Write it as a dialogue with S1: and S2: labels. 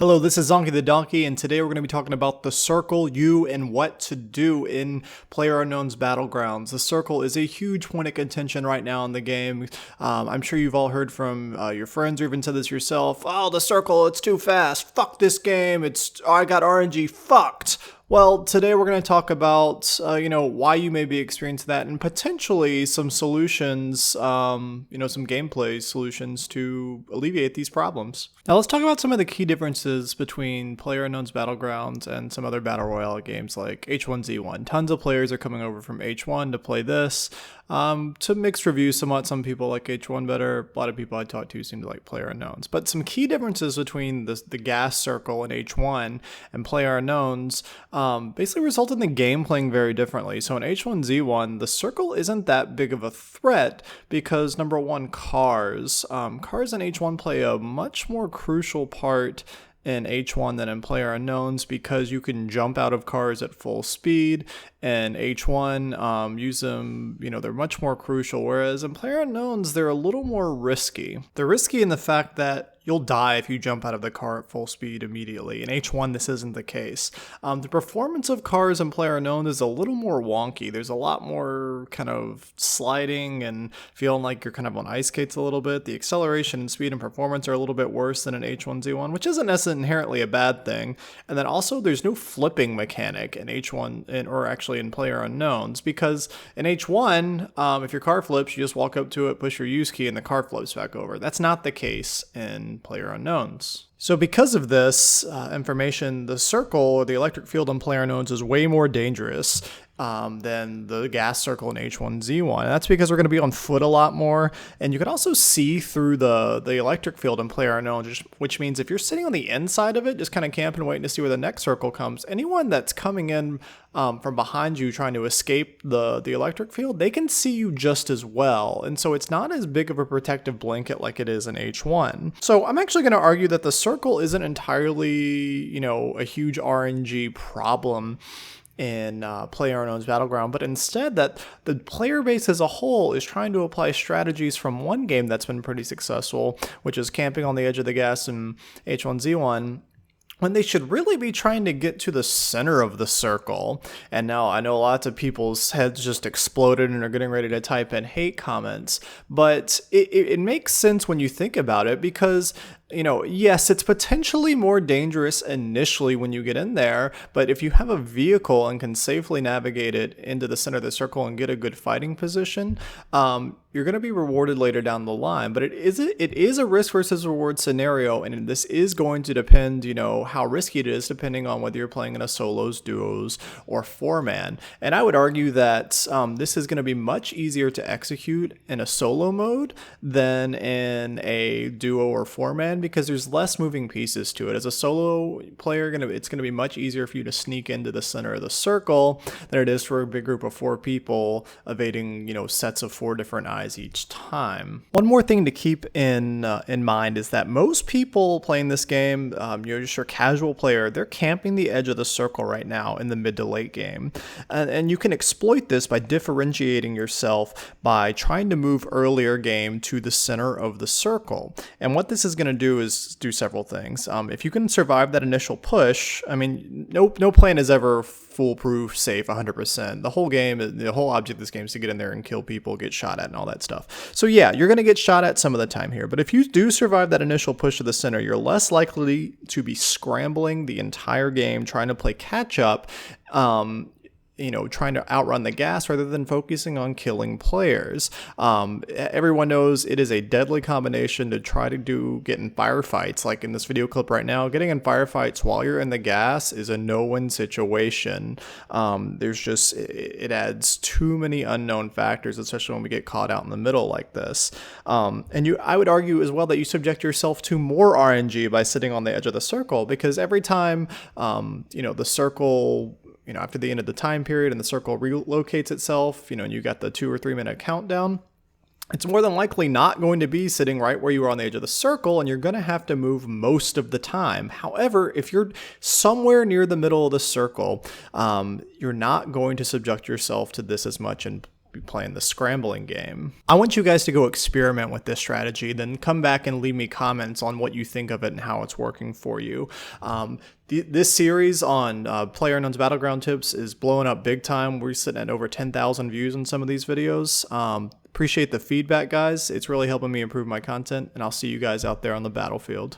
S1: Hello, this is Zonky the Donkey, and today we're going to be talking about the Circle U and what to do in PlayerUnknown's Battlegrounds. The Circle is a huge point of contention right now in the game. I'm sure you've all heard from your friends or even said this yourself. Oh, the Circle, it's too fast. Fuck this game. I got RNG fucked. Well, today we're going to talk about, why you may be experiencing that and potentially some solutions, some gameplay solutions to alleviate these problems. Now let's talk about some of the key differences between PlayerUnknown's Battlegrounds and some other Battle Royale games like H1Z1. Tons of players are coming over from H1 to play this. To mixed reviews somewhat. Some people like H1 better. A lot of people I talked to seem to like PlayerUnknown's. But some key differences between the gas circle in H1 and PlayerUnknown's basically result in the game playing very differently. So in H1Z1, the circle isn't that big of a threat because, number one, cars. Cars in H1 play a much more crucial part in H1 than in PlayerUnknown's because you can jump out of cars at full speed, and H1 use them, they're much more crucial, whereas in PlayerUnknown's they're a little more risky. They're risky in the fact that you'll die if you jump out of the car at full speed immediately. In H1, this isn't the case. The performance of cars in PlayerUnknown is a little more wonky. There's a lot more kind of sliding and feeling like you're kind of on ice skates a little bit. The acceleration and speed and performance are a little bit worse than in H1Z1, which isn't necessarily inherently a bad thing. And then also there's no flipping mechanic in H1, or actually in PlayerUnknown's, because in H1, if your car flips, you just walk up to it, push your use key, and the car flips back over. That's not the case in PlayerUnknown's. So because of this information, the circle, or the electric field in PlayerUnknown's, is way more dangerous than the gas circle in H1Z1. And that's because we're going to be on foot a lot more, and you can also see through the electric field in PlayerUnknown, which means if you're sitting on the inside of it, just kind of camping, waiting to see where the next circle comes, anyone that's coming in from behind you trying to escape the electric field, they can see you just as well. And so it's not as big of a protective blanket like it is in H1. So I'm actually going to argue that the circle isn't entirely, a huge RNG problem in PlayerUnknown's Battleground, but instead that the player base as a whole is trying to apply strategies from one game that's been pretty successful, which is camping on the edge of the gas in H1Z1, when they should really be trying to get to the center of the circle. And now I know lots of people's heads just exploded and are getting ready to type in hate comments, but it makes sense when you think about it because, yes, it's potentially more dangerous initially when you get in there, but if you have a vehicle and can safely navigate it into the center of the circle and get a good fighting position, you're going to be rewarded later down the line. But it is a risk versus reward scenario, and this is going to depend, how risky it is depending on whether you're playing in a solos, duos, or 4-man. And I would argue that this is going to be much easier to execute in a solo mode than in a duo or 4-man because there's less moving pieces to it. As a solo player, it's going to be much easier for you to sneak into the center of the circle than it is for a big group of 4 people evading, sets of 4 different eyes each time. One more thing to keep in mind is that most people playing this game, just your casual player, they're camping the edge of the circle right now in the mid to late game. And you can exploit this by differentiating yourself by trying to move earlier game to the center of the circle. And what this is going to do is do several things. If you can survive that initial push, no plan is ever foolproof, safe, 100%. The whole object of this game is to get in there and kill people, get shot at, and all that stuff. So yeah, you're going to get shot at some of the time here, but if you do survive that initial push to the center, you're less likely to be scrambling the entire game, trying to play catch up, trying to outrun the gas rather than focusing on killing players. Everyone knows it is a deadly combination to try to get in firefights. Like in this video clip right now, getting in firefights while you're in the gas is a no-win situation. It adds too many unknown factors, especially when we get caught out in the middle like this. I would argue as well that you subject yourself to more RNG by sitting on the edge of the circle, because every time, the circle, after the end of the time period and the circle relocates itself, and you got the 2 or 3 minute countdown, it's more than likely not going to be sitting right where you are on the edge of the circle, and you're going to have to move most of the time. However, if you're somewhere near the middle of the circle, you're not going to subject yourself to this as much in be playing the scrambling game. I want you guys to go experiment with this strategy, then come back and leave me comments on what you think of it and how it's working for you. This series on Playerunknown's Battleground tips is blowing up big time. We're sitting at over 10,000 views on some of these videos. Appreciate the feedback, guys. It's really helping me improve my content, and I'll see you guys out there on the battlefield.